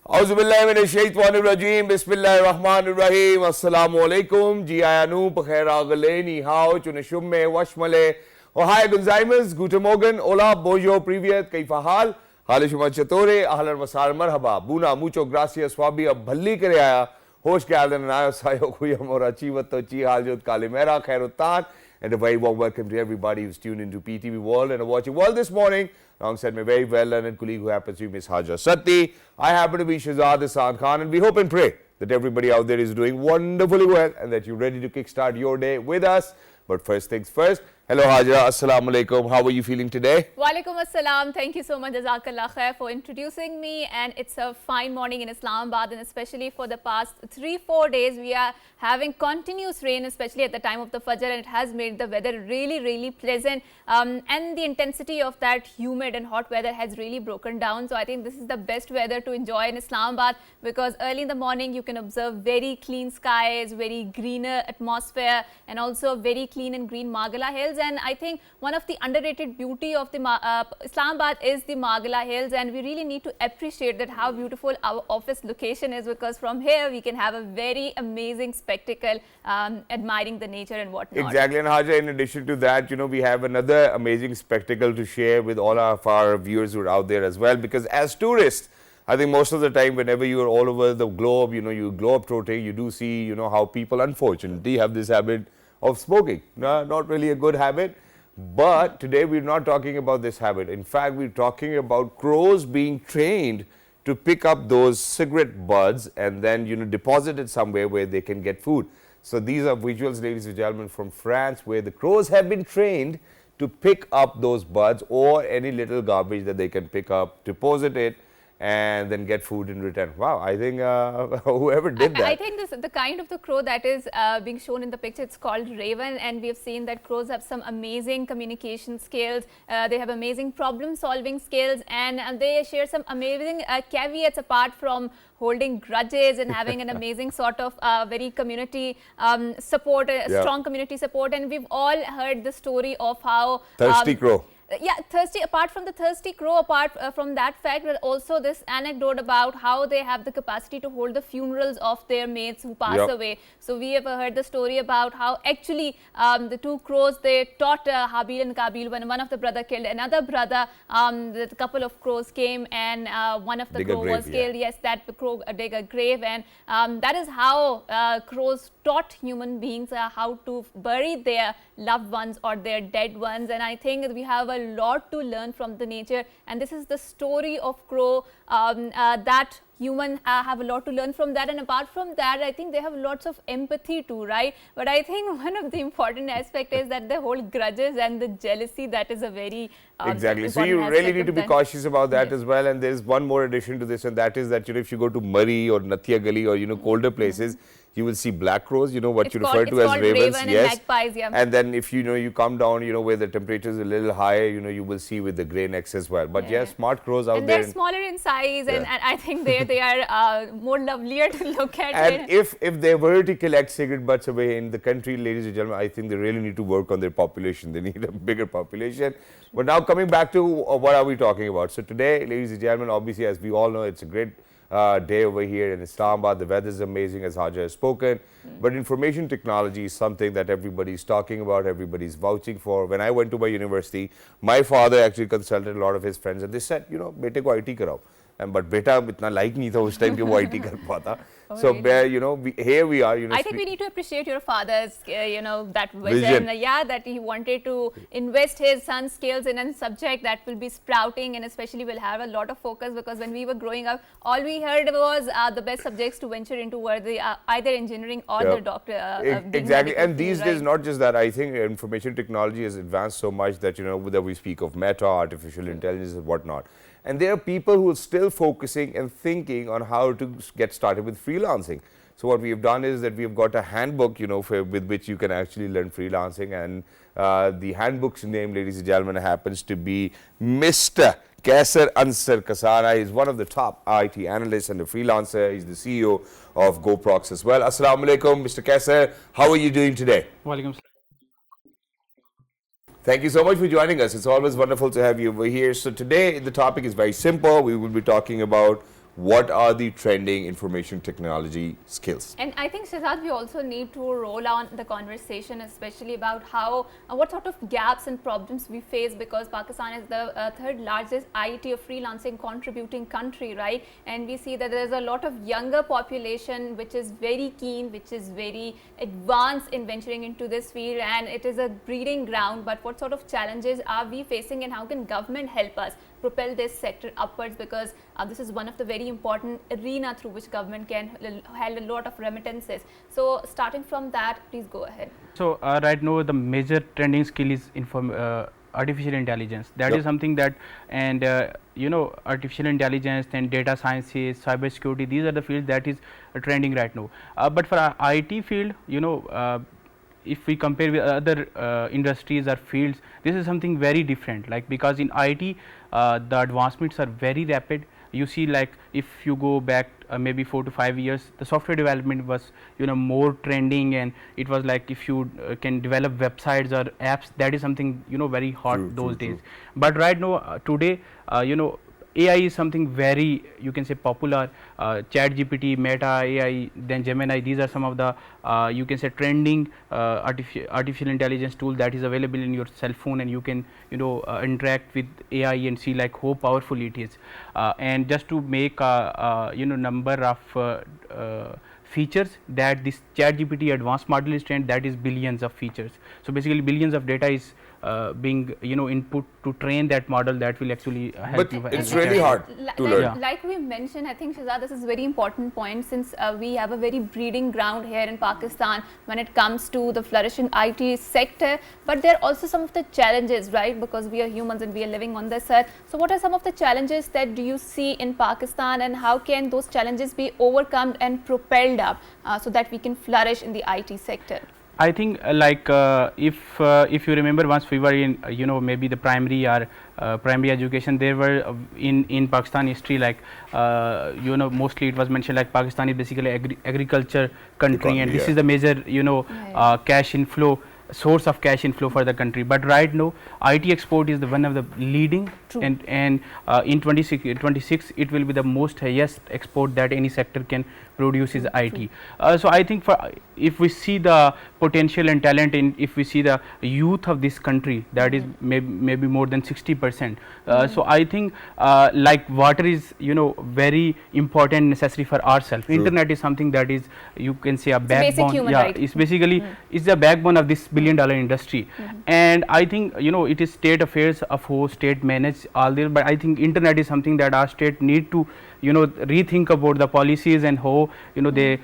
Auzubillahiminash-shaytanir-rajeem. Bismillahir-rahmanir-rahim. Assalamualaikum. Ji ayanu pakhairagale ni hao chunashumme washmale. Oh hi Gonzaimas, guten Morgen, hola, bojo, privyet, kaifa hal? Halishuma chatore, ahlan wasal marhaba. Buna, mucho gracias, swabi ab bhalli kare aaya. Hosh ke aldan anayo sayo kuyam aur achivat to chi haljot kalimera khairutan. And a very warm welcome to everybody who's tuned into PTV World and are watching World this morning. Alongside my very well-learned colleague who happens to be Ms. Haja Satti. I happen to be Shahzad Hasan Khan, and we hope and pray that everybody out there is doing wonderfully well and that you're ready to kickstart your day with us. But first things first, hello Haja, assalamu alaikum. How are you feeling today? Walaikum assalam. Thank you so much, Jazakallah Khair, for introducing me. And it's a fine morning in Islamabad, and especially for the past 3-4 days, we are having continuous rain, especially at the time of the Fajr, and it has made the weather really pleasant. And the intensity of that humid and hot weather has really broken down. So I think this is the best weather to enjoy in Islamabad, because early in the morning you can observe very clean skies, very greener atmosphere, and also very clean and green Margala Hills. And I think one of the underrated beauty of the Islamabad is the Margala Hills, and we really need to appreciate that how beautiful our office location is, because from here we can have a very amazing spectacle, admiring the nature and whatnot. Exactly, and Haja, in addition to that, we have another amazing spectacle to share with all of our viewers who are out there as well, because as tourists, I think most of the time whenever you are all over the globe, you globe-trotting, you do see, how people unfortunately have this habit of smoking. No, not really a good habit, but today we're not talking about this habit. In fact, we're talking about crows being trained to pick up those cigarette buds and then deposit it somewhere where they can get food. So these are visuals, ladies and gentlemen, from France, where the crows have been trained to pick up those buds or any little garbage that they can pick up, deposit it, and then get food in return. Wow, I think whoever did that. I think the kind of the crow that is being shown in the picture, it's called raven, and we have seen that crows have some amazing communication skills. They have amazing problem-solving skills, and they share some amazing caveats apart from holding grudges and having an amazing sort of very community support, strong community support. And we've all heard the story of how thirsty crow. Yeah, thirsty, apart from the thirsty crow, apart from that fact, but also this anecdote about how they have the capacity to hold the funerals of their mates who pass away. So we have heard the story about how actually the two crows, they taught Habil and Kabil, when one of the brother killed another brother, the couple of crows came and one of the crow was killed. Yes, that the crow dig a grave, and that is how crows taught human beings how to bury their loved ones or their dead ones. And I think we have a lot to learn from the nature, and this is the story of crow that humans have a lot to learn from that. And apart from that, I think they have lots of empathy too, right? But I think one of the important aspects is that they hold grudges and the jealousy. That is a very exactly. So you really need to be cautious about that as well. And there's one more addition to this, and that is that if you go to Murray or Natia Gali or colder places, you will see black crows, what you refer to as ravens. Yes. And magpies, And then if you come down, where the temperature is a little higher, you will see with the grey necks as well. But yes, smart crows out and there. And they're smaller in size, and I think they are more lovelier to look at. And if they were to collect cigarette butts away in the country, ladies and gentlemen, I think they really need to work on their population. They need a bigger population. But now coming back to what are we talking about? So today, ladies and gentlemen, obviously, as we all know, it's a great day over here in Islamabad. The weather is amazing, as Haja has spoken. But information technology is something that everybody's talking about, everybody's vouching for. When I went to my university, my father actually consulted a lot of his friends, and they said, bete ko IT karao. But beta itna like nahi tha us time ke wo IT kar pata. So here we are. I think we need to appreciate your father's, that vision. Yeah, that he wanted to invest his son's skills in a subject that will be sprouting, and especially will have a lot of focus, because when we were growing up, all we heard was the best subjects to venture into were the either engineering or the doctor. Exactly, and these days, not just that. I think information technology has advanced so much that whether we speak of meta, artificial intelligence, and whatnot. And there are people who are still focusing and thinking on how to get started with freelancing. So what we have done is that we have got a handbook, with which you can actually learn freelancing. And the handbook's name, ladies and gentlemen, happens to be Mr. Kaisar Ansar Kasara. He's one of the top IT analysts and a freelancer. He's the CEO of GoProx as well. Assalamu alaikum, Mr. Kaisar. How are you doing today? Walaikum. Thank you so much for joining us. It's always wonderful to have you over here. So today the topic is very simple. We will be talking about what are the trending information technology skills. And I think, Shehzad, we also need to roll on the conversation, especially about how, what sort of gaps and problems we face, because Pakistan is the third largest IT or freelancing contributing country, right? And we see that there's a lot of younger population which is very keen, which is very advanced in venturing into this field, and it is a breeding ground. But what sort of challenges are we facing, and how can government help us propel this sector upwards, because this is one of the very important arena through which government can hold a lot of remittances. So starting from that, please go ahead. So right now the major trending skill is artificial intelligence. That is something that, and you know, artificial intelligence and data sciences, cyber security, these are the fields that is trending right now. But for our IT field, you know, if we compare with other industries or fields, this is something very different, like, because in IT the advancements are very rapid. You see, like, if you go back maybe 4 to 5 years, the software development was, you know, more trending, and it was like, if you can develop websites or apps, that is something, you know, very hot those days. But right now today, you know, AI is something very, you can say, popular. Chat GPT, Meta AI, then Gemini, these are some of the you can say trending artificial intelligence tool that is available in your cell phone, and you can, you know, interact with AI and see like how powerful it is. And just to make you know, number of features that this Chat GPT advanced model is trained, that is billions of features. So basically billions of data is being, you know, input to train that model that will actually help you. But it's really hard to learn. Like we mentioned, I think, Shehzad, this is a very important point, since we have a very breeding ground here in Pakistan when it comes to the flourishing IT sector. But there are also some of the challenges, right? Because we are humans and we are living on this earth. So what are some of the challenges that do you see in Pakistan, and how can those challenges be overcome and propelled up so that we can flourish in the IT sector? I think like if you remember, once we were in you know, maybe the primary or primary education, there were in Pakistan history, like you know, mostly it was mentioned like Pakistan is basically agriculture country, and this is the major, you know, cash inflow, source of cash inflow for the country. But right now IT export is the one of the leading, and in 26 it will be the most highest export that any sector can produce is IT. So I think if we see the potential and talent in, if we see the youth of this country, that is maybe more than 60%. So I think like water is, you know, very important, necessary for ourselves. Internet is something that is, you can say, a backbone. Yeah, it's basically it's the backbone of this billion-dollar industry. And I think, you know, it is state affairs of how state manage all this, but I think internet is something that our state need to, you know, rethink about the policies and how, you know, they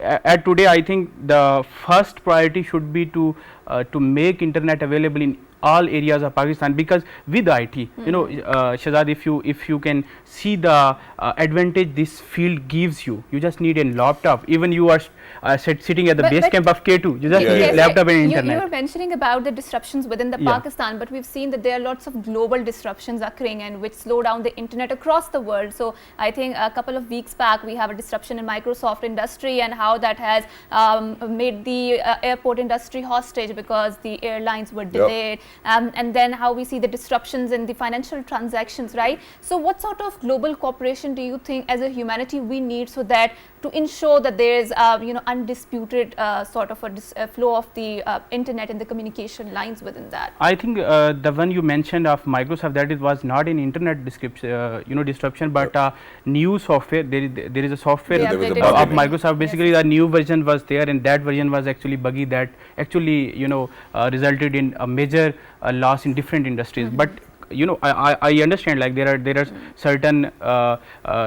at today I think the first priority should be to make internet available in all areas of Pakistan, because with IT, you know, Shehzad, if you can see the advantage this field gives you, you just need a laptop. Even you are sitting at the base camp of K2, you just need a laptop and internet. You were mentioning about the disruptions within the Pakistan, but we've seen that there are lots of global disruptions occurring, and which slow down the internet across the world. So I think a couple of weeks back we have a disruption in Microsoft industry, and how that has made the airport industry hostage because the airlines were delayed. And then how we see the disruptions in the financial transactions, right? So what sort of global cooperation do you think as a humanity we need, so that to ensure that there is you know, undisputed sort of a flow of the internet and the communication lines within that? I think the one you mentioned of Microsoft, that it was not an internet description, you know, disruption, but new software. There is a software of Microsoft. Basically, the new version was there, and that version was actually buggy. That actually, you know, resulted in a major loss in different industries. But you know, I understand, like there are certain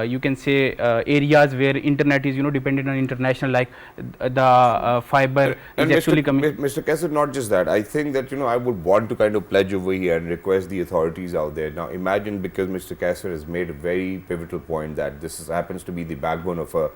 you can say areas where internet is, you know, dependent on international, like the fiber is actually coming. Mr. Kassar, not just that, I think that, you know, I would want to kind of pledge over here and request the authorities out there. Now imagine, because Mr. Kassar has made a very pivotal point that this happens to be the backbone of a $1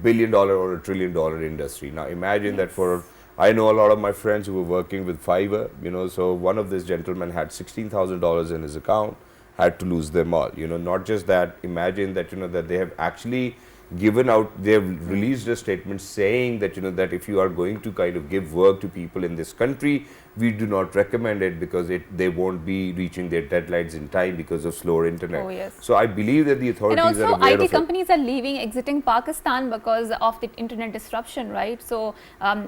billion or a $1 trillion industry. Now imagine that for, I know a lot of my friends who were working with Fiverr, you know, so one of this gentlemen had $16,000 in his account, had to lose them all, you know. Not just that, imagine that, you know, that they have actually given out, they've released a statement saying that, that if you are going to kind of give work to people in this country, we do not recommend it because they won't be reaching their deadlines in time because of slower internet. Oh, yes. So I believe that the authorities and are also aware of IT companies are leaving, exiting Pakistan because of the internet disruption, right? So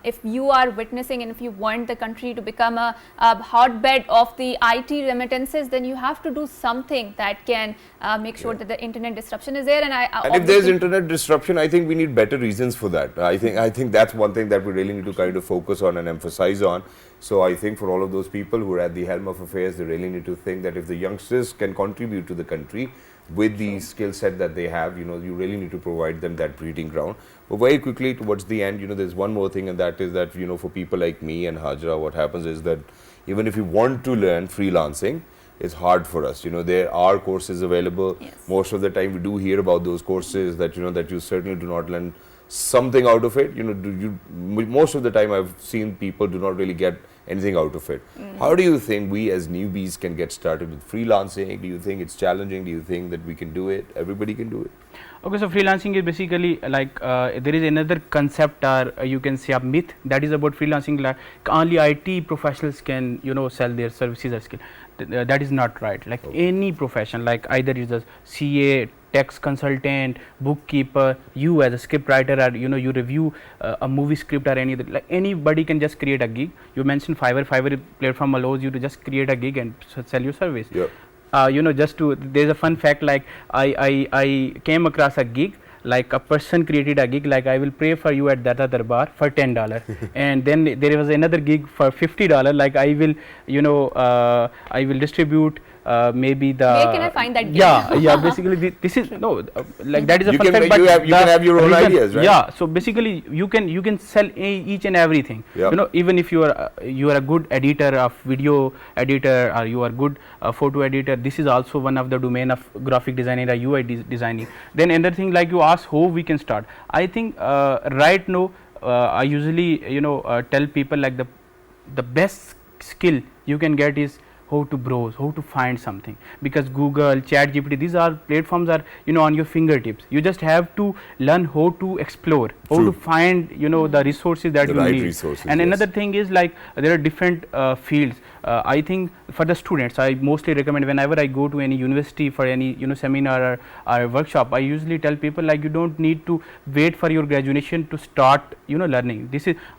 if you are witnessing and if you want the country to become a hotbed of the IT remittances, then you have to do something that can make sure that the internet disruption is there. And if there's internet disruption, I think we need better reasons for that. I think that's one thing that we really need to kind of focus on and emphasize on. So I think for all of those people who are at the helm of affairs, they really need to think that if the youngsters can contribute to the country with the skill set that they have, you really need to provide them that breeding ground. But very quickly towards the end, there's one more thing, and that is that, for people like me and Hajra, what happens is that even if you want to learn freelancing, it's hard for us. There are courses available. Yes. Most of the time we do hear about those courses that, that you certainly do not learn something out of it. Most of the time I've seen people do not really get anything out of it. How do you think we as newbies can get started with freelancing? Do you think it's challenging? Do you think that we can do it? Everybody can do it? Okay, so freelancing is basically like there is another concept, or you can say a myth, that is about freelancing, like only IT professionals can sell their services or skill. That is not right. Like any profession, like either is a CA, tax consultant, bookkeeper, you as a script writer, or you review a movie script or any other, like anybody can just create a gig. You mentioned Fiverr platform allows you to just create a gig and sell your service. Yeah. There's a fun fact, like I came across a gig, like a person created a gig like, I will pray for you at Data Darbar for $10 and then there was another gig for $50, like I will distribute maybe the, where can I find that gig? yeah basically this is like that is a fun fact, but you can have your own ideas, right? Yeah, so basically you can sell each and everything. Yep. Even if you are a good editor of video editor, or you are good photo editor, this is also one of the domain of graphic designing or UI designing. Then another thing, like you ask how we can start, I think right now I usually tell people like the best skill you can get is how to browse, how to find something, because Google, ChatGPT, these are platforms are on your fingertips. You just have to learn how to explore, how True. to find the resources that The you right need. resources, And yes. another thing is, like there are different fields. I think for the students, I mostly recommend whenever I go to any university for any seminar or workshop, I usually tell people like you don't need to wait for your graduation to start learning.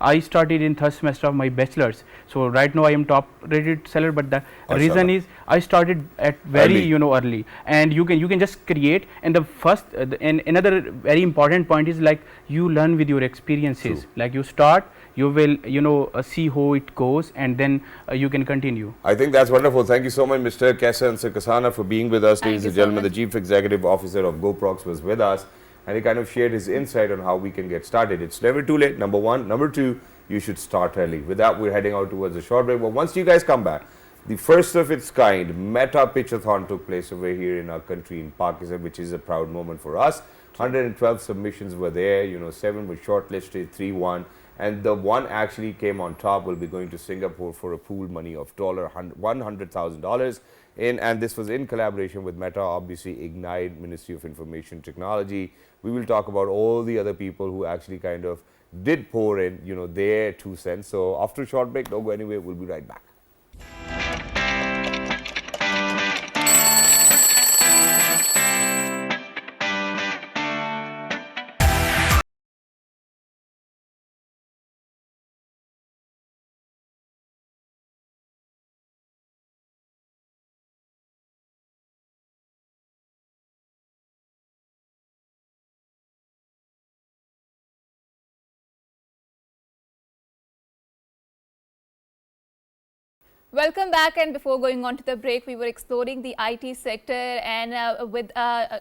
I started in third semester of my bachelor's, so right now I am top rated seller, but the reason is I started at very early, and you can just create. And the first and another very important point is like you learn with your experiences. True. Like you start, you will see how it goes, and then you can continue. I think that's wonderful. Thank you so much, Mr. Kessa and Sir Kasana, for being with us. Thank Ladies you and so gentlemen, much. the Chief Executive Officer of GoProx was with us, and he kind of shared his insight on how we can get started. It's never too late, number one. Number two, you should start early. With that, we're heading out towards a short break. But once you guys come back, the first of its kind Meta Pitchathon took place over here in our country in Pakistan, which is a proud moment for us. 112 submissions were there, 7 were shortlisted, 3 won. And the one actually came on top, will be going to Singapore for a pool money of $100,000. And this was in collaboration with Meta, obviously Ignite, Ministry of Information Technology. We will talk about all the other people who actually kind of did pour in, their 2 cents. So after a short break, don't go anywhere, we'll be right back. Welcome back, and before going on to the break, we were exploring the IT sector, and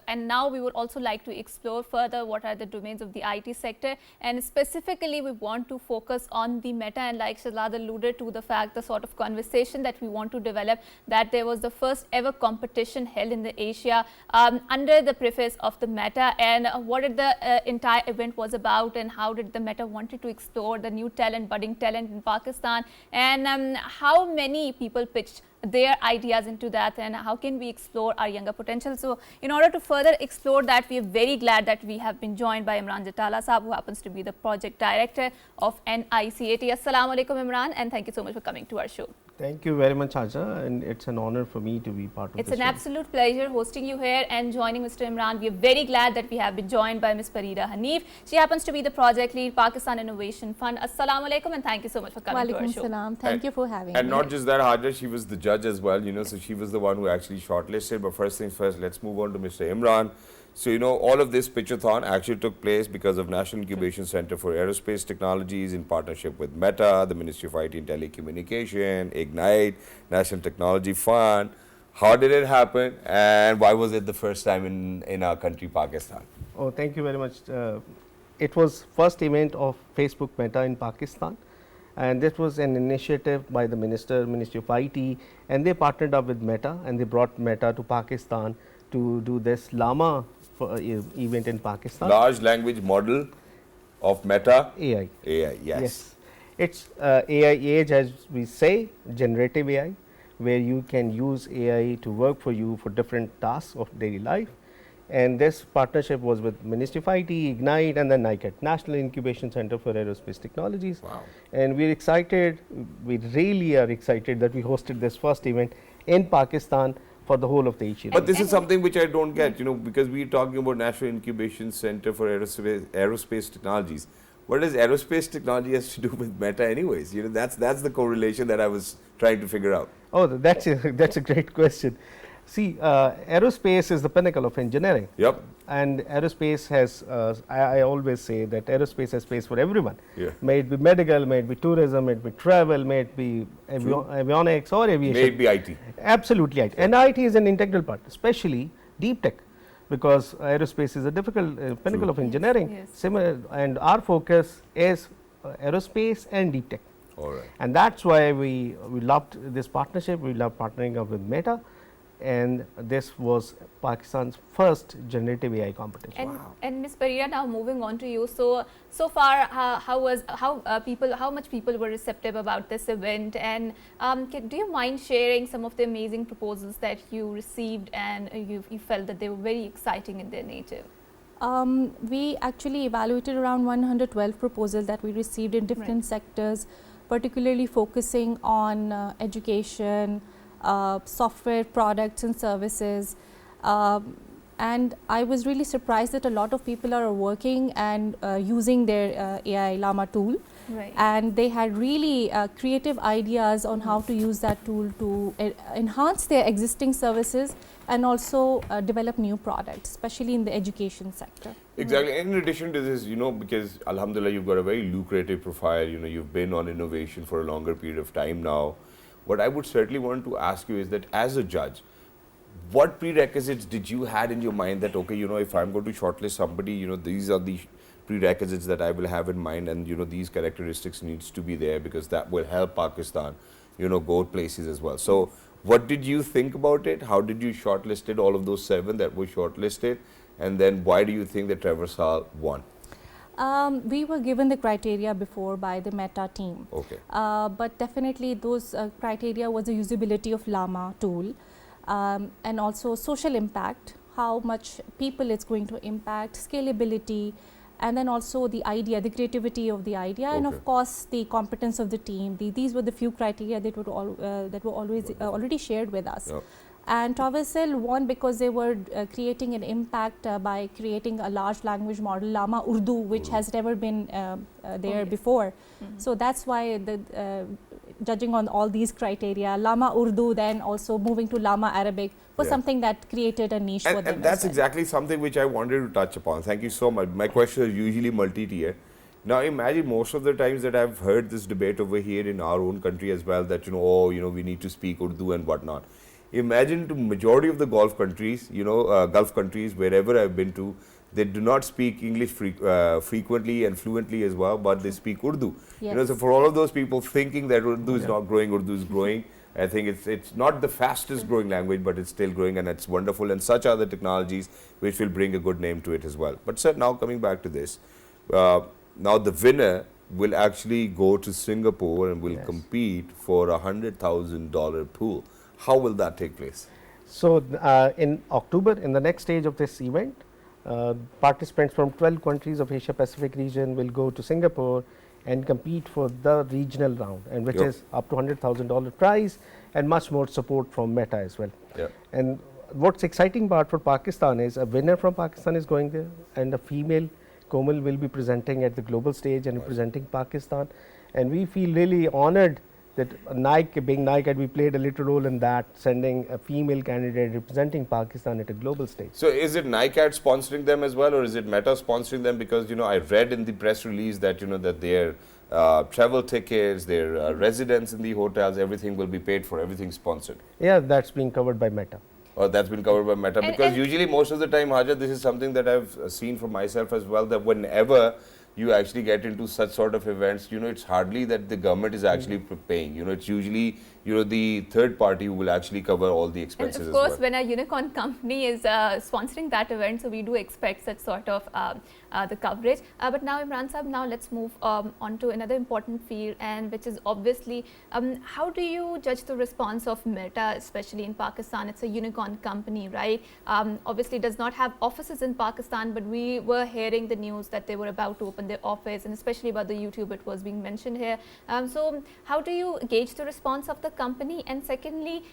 and now we would also like to explore further what are the domains of the IT sector, and specifically we want to focus on the Meta. And like Shahzad alluded to the fact, the sort of conversation that we want to develop, that there was the first ever competition held in the Asia under the preface of the Meta, and what did the entire event was about, and how did the Meta wanted to explore the new talent, budding talent in Pakistan, and how many people pitched their ideas into that, and how can we explore our younger potential. So in order to further explore that, we are very glad that we have been joined by Imran Jatala Saab, who happens to be the project director of NICAT. Assalamu alaikum, Imran, and thank you so much for coming to our show. Thank you very much, Aja, and it's an honor for me to be part of It's this an show. absolute pleasure hosting you here and joining Mr. Imran. We are very glad that we have been joined by Ms. Farida Hanif. She happens to be the project lead, Pakistan Innovation Fund. Assalamu alaikum, and thank you so much for coming to our Walaikum show. salam. Thank you for having And me. not just that, Hajar, she was the judge as well, so she was the one who actually shortlisted. But first things first, let's move on to Mr. Imran. So, all of this pitchathon actually took place because of National Incubation Center for Aerospace Technologies in partnership with Meta, the Ministry of IT and Telecommunication, Ignite, National Technology Fund. How did it happen, and why was it the first time in our country, Pakistan? Oh, thank you very much. It was first event of Facebook Meta in Pakistan, and this was an initiative by the Ministry of IT, and they partnered up with Meta, and they brought Meta to Pakistan to do this Llama event in Pakistan. Large language model of Meta. AI. AI, yes. It's AI age, as we say, generative AI, where you can use AI to work for you for different tasks of daily life. And this partnership was with Ministry of IT, Ignite, and then Nicat, National Incubation Center for Aerospace Technologies. Wow. And we're excited, we really are excited that we hosted this first event in Pakistan for the whole of the Asian. But this is something which I don't get, because we're talking about National Incubation Center for Aerospace Technologies. What does aerospace technology has to do with Meta anyways? That's the correlation that I was trying to figure out. Oh, that's a great question. See, aerospace is the pinnacle of engineering. Yep. And aerospace has, I always say that aerospace has space for everyone. Yeah. May it be medical, may it be tourism, may it be travel, may it be avionics or aviation. May it be IT. Absolutely IT. And IT is an integral part, especially deep tech, because aerospace is a difficult pinnacle of engineering. Yes. Similar, and our focus is aerospace and deep tech. All right. And that's why we loved this partnership. We love partnering up with Meta, and this was Pakistan's first generative AI competition. And Ms. Parira, now moving on to you. So far, how much people were receptive about this event, and do you mind sharing some of the amazing proposals that you received and you felt that they were very exciting in their nature? We actually evaluated around 112 proposals that we received in different sectors, particularly focusing on education, software products and services, and I was really surprised that a lot of people are working and using their AI Llama tool, and they had really creative ideas on how to use that tool to enhance their existing services and also develop new products, especially in the education sector. Exactly. In addition to this, because Alhamdulillah, you've got a very lucrative profile, you've been on innovation for a longer period of time now. What I would certainly want to ask you is that as a judge, what prerequisites did you had in your mind that, okay, if I'm going to shortlist somebody, these are the prerequisites that I will have in mind, and, these characteristics needs to be there because that will help Pakistan, go places as well. So what did you think about it? How did you shortlist it, all of those 7 that were shortlisted? And then why do you think that Traversal won? We were given the criteria before by the Meta team. Okay. But definitely those criteria was the usability of Llama tool, and also social impact, how much people it's going to impact, scalability, and then also the idea, the creativity of the idea, and of course the competence of the team. These were the few criteria that were always already shared with us. Yep. And Traversal won because they were creating an impact by creating a large language model, Llama Urdu, which has never been there before. So that's why judging on all these criteria, Llama Urdu, then also moving to Llama Arabic was something that created a niche for them. And that's exactly something which I wanted to touch upon. Thank you so much. My question is usually multi-tier. Now imagine most of the times that I've heard this debate over here in our own country as well, that we need to speak Urdu and whatnot. Imagine to majority of the Gulf countries, Gulf countries, wherever I've been to, they do not speak English frequently and fluently as well, but they speak Urdu. Yes. So for all of those people thinking that Urdu is not growing, Urdu is growing, I think it's not the fastest growing language, but it's still growing, and it's wonderful. And such are the technologies which will bring a good name to it as well. But sir, now coming back to this, now the winner will actually go to Singapore and will compete for $100,000 pool. How will that take place? So, in October, in the next stage of this event, participants from 12 countries of Asia Pacific region will go to Singapore and compete for the regional round, and which is up to $100,000 prize and much more support from Meta as well. And what's exciting part for Pakistan is a winner from Pakistan is going there, and a female Komal will be presenting at the global stage and representing Pakistan. And we feel really honored that Nike, being Nicat, we played a little role in that, sending a female candidate representing Pakistan at a global stage. So is it Nicat sponsoring them as well, or is it Meta sponsoring them? Because, you know, I read in the press release that, you know, that their travel tickets, their residence in the hotels, everything will be paid for, everything sponsored. Yeah, that's being covered by Meta. Or that's been covered by Meta. And Because usually most of the time, Haja, this is something that I've seen for myself as well, that whenever you actually get into such sort of events, you know, it's hardly that the government is actually paying. You know, it's usually, you know, the third party who will actually cover all the expenses And of course, as well. when a unicorn company is sponsoring that event, so we do expect such sort of the coverage. But now, Imran Sahab, now let's move on to another important field, and which is obviously, how do you judge the response of Meta, especially in Pakistan? It's a unicorn company, right? Obviously, it does not have offices in Pakistan, but we were hearing the news that they were about to open their office, and especially about the YouTube, it was being mentioned here. So how do you gauge the response of the company? And secondly,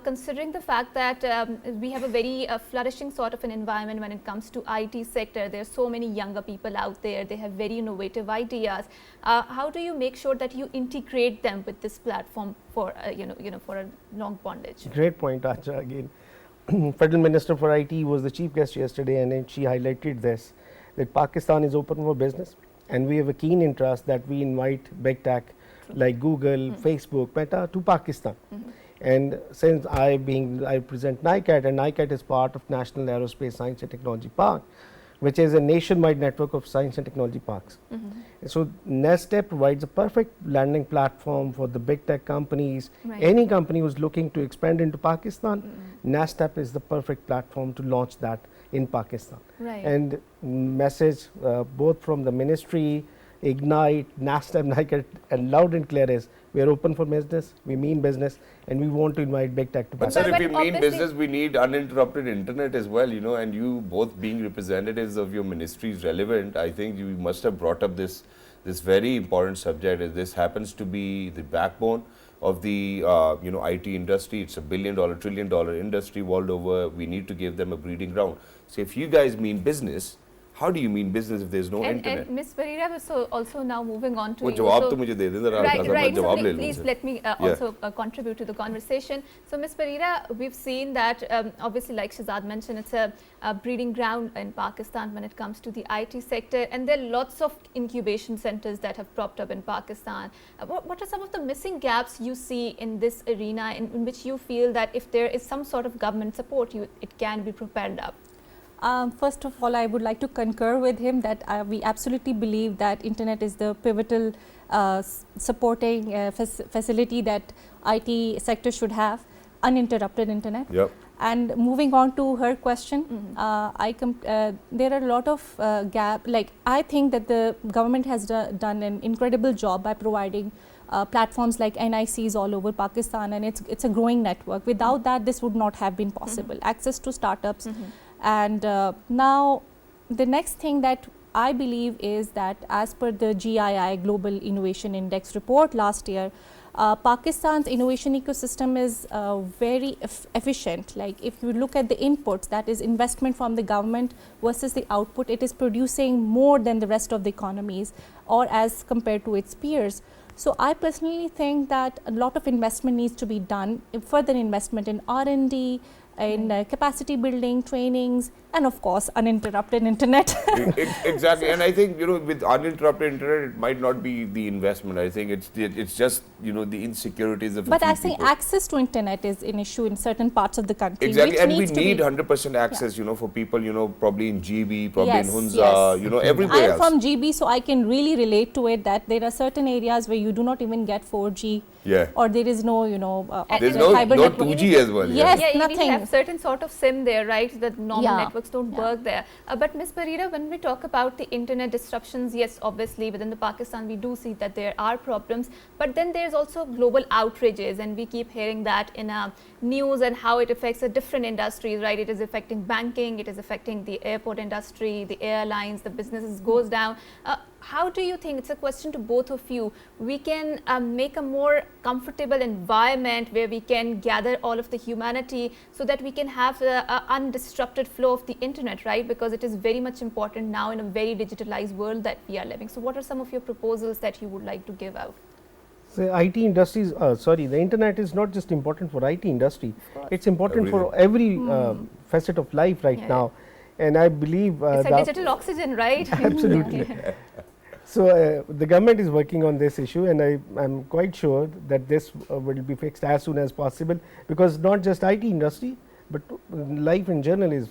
considering the fact that we have a very flourishing sort of an environment when it comes to IT sector, there are so many younger people out there, they have very innovative ideas. How do you make sure that you integrate them with this platform for for a long bondage? Great point, Acha. Again, Federal Minister for IT was the chief guest yesterday, and then she highlighted this, that Pakistan is open for business, and we have a keen interest that we invite big tech like Google, Facebook, Meta to Pakistan. And since I present Nicat, and Nicat is part of National Aerospace Science and Technology Park, which is a nationwide network of science and technology parks. So NestStep provides a perfect landing platform for the big tech companies. Any company who's looking to expand into Pakistan, NestStep is the perfect platform to launch that in Pakistan. And message both from the ministry, Ignite, NestStep, Nicat, and loud and clear is, we are open for business, we mean business, and we want to invite big tech to But Pakistan. sir, if we mean business, we need uninterrupted internet as well, you know, and you both being representatives of your ministry is relevant. I think you must have brought up this very important subject, as this happens to be the backbone of the IT industry. It's $1 billion, $1 trillion industry world over. We need to give them a breeding ground. So if you guys mean business, how do you mean business if there's no internet? And Ms. Parira was also now moving on to you. जवाब तो मुझे दे दें जरा, Right. जवाब ले लूं Please उनसे. let me also contribute to the conversation. So, Ms. Parira, we've seen that obviously, like Shahzad mentioned, it's a breeding ground in Pakistan when it comes to the IT sector, and there are lots of incubation centers that have propped up in Pakistan. What are some of the missing gaps you see in this arena, in which you feel that if there is some sort of government support, it can be propelled up? First of all, I would like to concur with him that we absolutely believe that internet is the pivotal supporting facility that IT sector should have, uninterrupted internet. And moving on to her question, there are a lot of gap. Like, I think that the government has done an incredible job by providing platforms like NICs all over Pakistan, and it's a growing network. Without that, this would not have been possible. Access to startups. And now the next thing that I believe is that, as per the GII Global Innovation Index report last year, Pakistan's innovation ecosystem is very efficient. Like, if you look at the inputs, that is investment from the government versus the output, it is producing more than the rest of the economies, or as compared to its peers. So I personally think that a lot of investment needs to be done, further investment in R&D, in capacity building, trainings, and of course uninterrupted internet. Exactly, and I think, you know, with uninterrupted internet, it might not be the investment. I think it's just, you know, the insecurities of. But I think access to internet is an issue in certain parts of the country. Exactly, which and we needs need 100% access, you know, for people, you know, probably in GB, probably in Hunza, you know, everywhere else. I'm from GB, so I can really relate to it that there are certain areas where you do not even get 4G. Or there is no, you know, there's no fiber network. 2G as well. Yes, You need to nothing. have certain sort of SIM there, right? That normal network networks don't work there. But Ms. Barira, when we talk about the internet disruptions, yes, obviously within the Pakistan we do see that there are problems, but then there's also global outrages, and we keep hearing that in news and how it affects the different industries, right? It is affecting banking, it is affecting the airport industry, the airlines, the businesses goes down. How do you think, it's a question to both of you, we can make a more comfortable environment where we can gather all of the humanity so that we can have an undisrupted flow of the internet, right? Because it is very much important now in a very digitalized world that we are living. So what are some of your proposals that you would like to give out? So IT industries, the internet is not just important for IT industry, it's important for every facet of life right now. And I believe it's a digital oxygen, right? Absolutely. So the government is working on this issue, and I'm quite sure that this will be fixed as soon as possible, because not just IT industry, but life in general is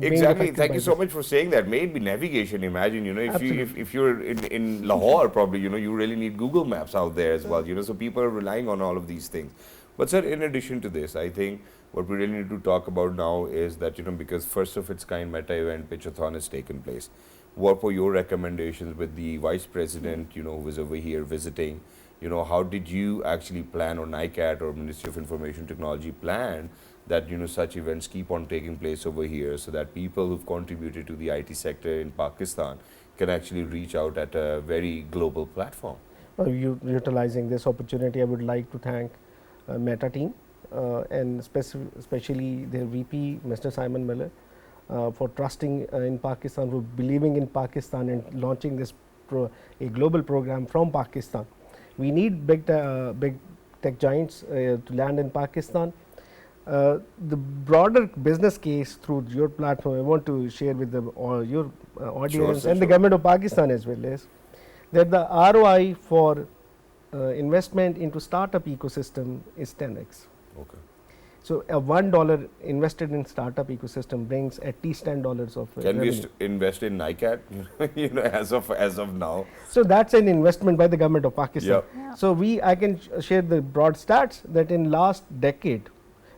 exactly. Thank you so much for saying that. Maybe navigation. Imagine, if you're in Lahore, probably, you really need Google Maps out there as well. So people are relying on all of these things. But sir, in addition to this, I think what we really need to talk about now is that, because first of its kind Meta event pitchathon has taken place. What were your recommendations with the vice president, who was over here visiting? How did you actually plan, or Nicat or Ministry of Information Technology plan that, such events keep on taking place over here, so that people who've contributed to the IT sector in Pakistan can actually reach out at a very global platform? Utilizing this opportunity, I would like to thank Meta team and especially their VP, Mr. Simon Miller, for trusting in Pakistan, for believing in Pakistan and launching this a global program from Pakistan. We need big tech giants to land in Pakistan. The broader business case through your platform, I want to share with your audience and the government of Pakistan as well, is that the ROI for investment into startup ecosystem is 10x. Okay. So a $1 invested in startup ecosystem brings at least $10 of Can revenue. we invest in Nicat, as of now? So that's an investment by the government of Pakistan. Yep. So I can share the broad stats that in last decade,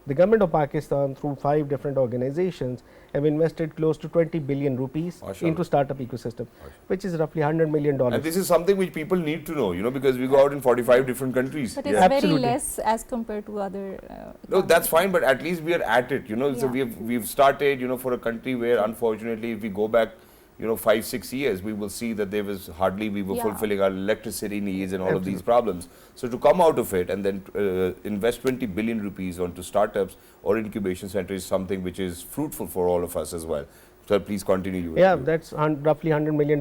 the government of Pakistan through 5 different organizations have invested close to 20 billion rupees into startup ecosystem, which is roughly $100 million. And this is something which people need to know, because we go out in 45 different countries. But it's very less as compared to other. No, that's fine, but at least we are at it, So we've started, for a country where unfortunately, if we go back, 5-6 years, we will see that there was hardly we were fulfilling our electricity needs and all of these problems. So to come out of it and then invest 20 billion rupees onto startups or incubation center is something which is fruitful for all of us as well. So please continue. That's roughly $100 million.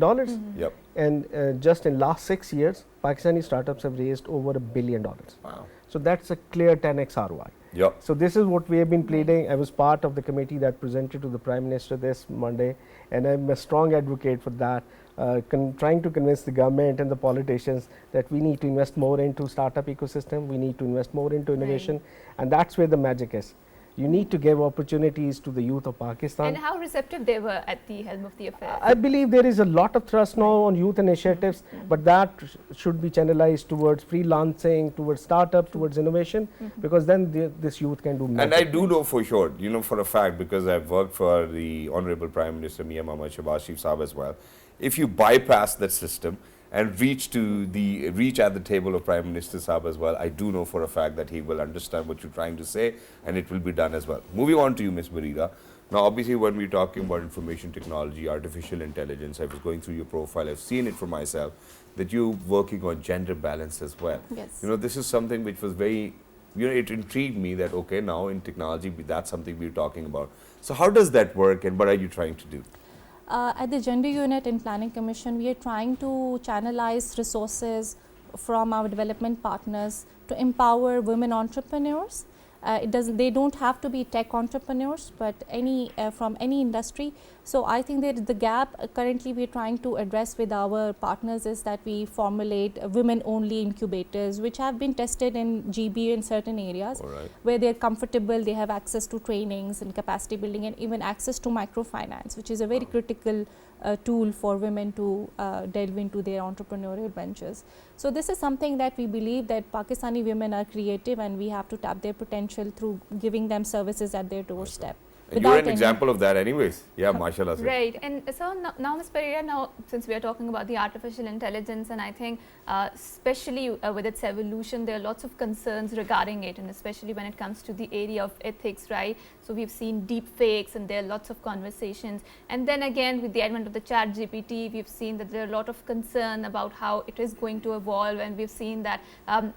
Yep. And just in last 6 years, Pakistani startups have raised over $1 billion. Wow. So that's a clear 10x ROI. Yep. So this is what we have been pleading. I was part of the committee that presented to the Prime Minister this Monday, and I'm a strong advocate for that, trying to convince the government and the politicians that we need to invest more into startup ecosystem, we need to invest more into innovation, and that's where the magic is. You need to give opportunities to the youth of Pakistan. And how receptive they were at the helm of the affair? I believe there is a lot of thrust now on youth initiatives, but that should be channelized towards freelancing, towards startup, towards innovation, because then this youth can do more. And I do know for sure, for a fact, because I've worked for the Honorable Prime Minister Mia Mohammad Shahbaz Sharif Saab as well. If you bypass that system and reach at the table of Prime Minister Saab as well, I do know for a fact that he will understand what you're trying to say, and it will be done as well. Moving on to you, Ms. Barira. Now, obviously, when we're talking about information technology, artificial intelligence, I was going through your profile, I've seen it for myself, that you're working on gender balance as well. Yes. This is something which was very, it intrigued me that, okay, now in technology, that's something we're talking about. So how does that work, and what are you trying to do? At the Gender Unit in Planning Commission, we are trying to channelize resources from our development partners to empower women entrepreneurs. They don't have to be tech entrepreneurs, but from any industry. So I think that the gap currently we are trying to address with our partners is that we formulate women-only incubators, which have been tested in GB in certain areas, where they are comfortable, they have access to trainings and capacity building, and even access to microfinance, which is a very critical tool for women to delve into their entrepreneurial ventures. So this is something that we believe that Pakistani women are creative, and we have to tap their potential through giving them services at their doorstep. And you're without an any- example of that anyways. Yeah, mashallah. Sir. Right, and so now Ms. Pereira, now since we are talking about the artificial intelligence, and I think especially with its evolution, there are lots of concerns regarding it, and especially when it comes to the area of ethics, right? So we've seen deep fakes, and there are lots of conversations. And then again, with the advent of the chat GPT, we've seen that there are a lot of concern about how it is going to evolve, and we've seen that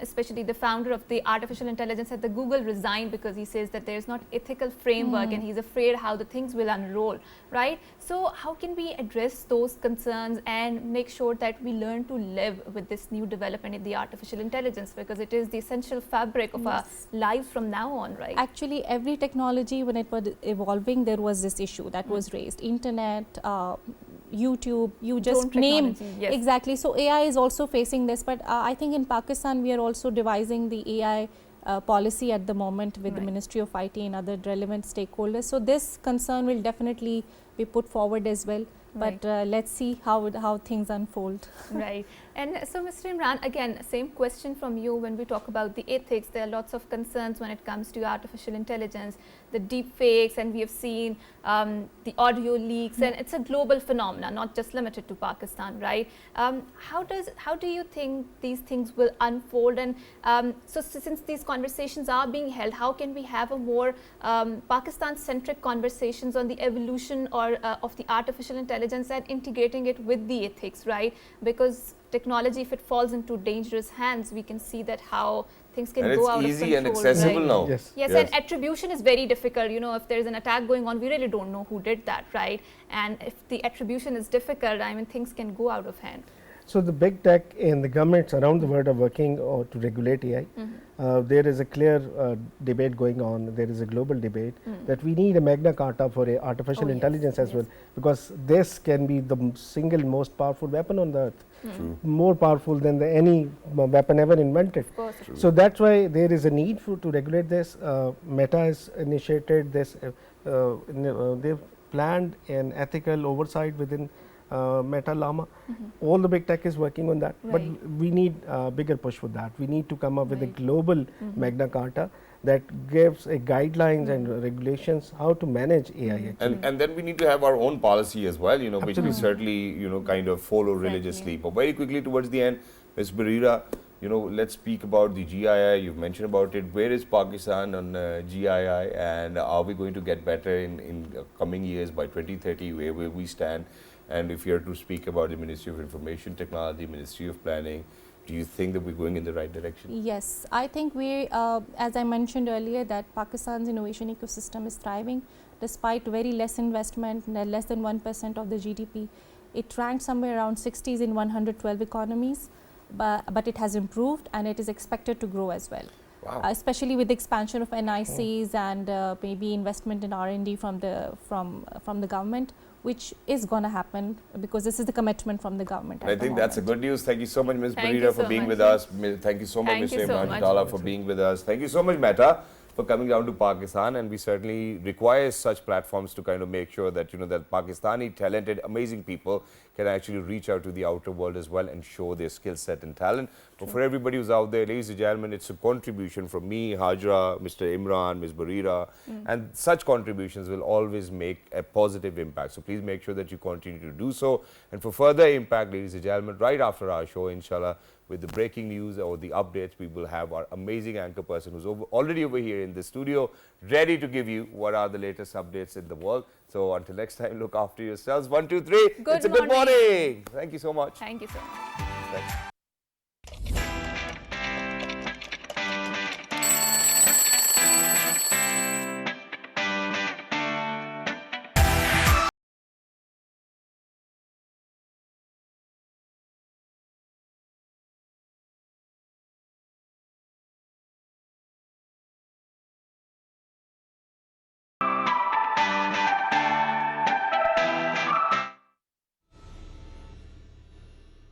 especially the founder of the artificial intelligence at the Google resigned because he says that there is not ethical framework, and he's afraid how the things will unroll, right? So how can we address those concerns and make sure that we learn to live with this new development in the artificial intelligence, because it is the essential fabric of our lives from now on, right? Actually, every technology, when it was evolving, there was this issue that was raised. Internet, YouTube, you just Drone name. technology, yes. Exactly. So AI is also facing this, but I think in Pakistan, we are also devising the AI policy at the moment with the Ministry of IT and other relevant stakeholders. So this concern will definitely be put forward as well. But let's see how things unfold. Right. And so, Mr. Imran, again, same question from you. When we talk about the ethics, there are lots of concerns when it comes to artificial intelligence, the deep fakes, and we have seen the audio leaks, and it's a global phenomenon, not just limited to Pakistan, right? How do you think these things will unfold? And so since these conversations are being held, how can we have a more Pakistan-centric conversations on the evolution or of the artificial intelligence and integrating it with the ethics, right? Because technology, if it falls into dangerous hands, we can see that how things can go out of control. And it's easy and accessible now. Yes, and attribution is very difficult. You know, if there is an attack going on, we really don't know who did that, right? And if the attribution is difficult, I mean, things can go out of hand. So the big tech and the governments around the world are working to regulate AI. There is a clear debate going on. There is a global debate that we need a Magna Carta for artificial intelligence as well, because this can be the single most powerful weapon on the earth, more powerful than any weapon ever invented. Of course. So that's why there is a need to regulate this. Meta has initiated this. They've planned an ethical oversight within Meta, Llama. All the big tech is working on that, but we need a bigger push for that. We need to come up with a global Magna Carta that gives a guidelines and regulations how to manage AI. And then we need to have our own policy as well, you know, which we certainly, you know, kind of follow religiously. But very quickly towards the end, Ms. Barira, you know, let's speak about the GII. You've mentioned about it. Where is Pakistan on GII, and are we going to get better in coming years by 2030? Where will we stand? And if you are to speak about the Ministry of Information Technology, Ministry of Planning, do you think that we're going in the right direction? Yes, I think we, as I mentioned earlier, that Pakistan's innovation ecosystem is thriving despite very less investment, less than 1% of the GDP. It ranked somewhere around 60s in 112 economies, but it has improved and it is expected to grow as well. Wow. Especially with the expansion of NICs and maybe investment in R&D from the government, which is going to happen because this is the commitment from the government. I think that's a good news. Thank you so much, Ms. Thank you Barira, so for being much. with us. Thank you so much, Mr. Imran Jatala, for being with us. Thank you so much, Meta, for coming down to Pakistan, and we certainly require such platforms to kind of make sure that, you know, that Pakistani talented, amazing people can actually reach out to the outer world as well and show their skill set and talent. But for everybody who's out there, ladies and gentlemen, it's a contribution from me, Hajra, Mr. Imran, Ms. Barira, and such contributions will always make a positive impact. So please make sure that you continue to do so. And for further impact, ladies and gentlemen, right after our show, inshallah, with the breaking news or the updates, we will have our amazing anchor person who's already over here in the studio, ready to give you what are the latest updates in the world. So until next time, look after yourselves. 1, 2, 3. It's a good morning. Thank you so much. Thank you so much. Thanks.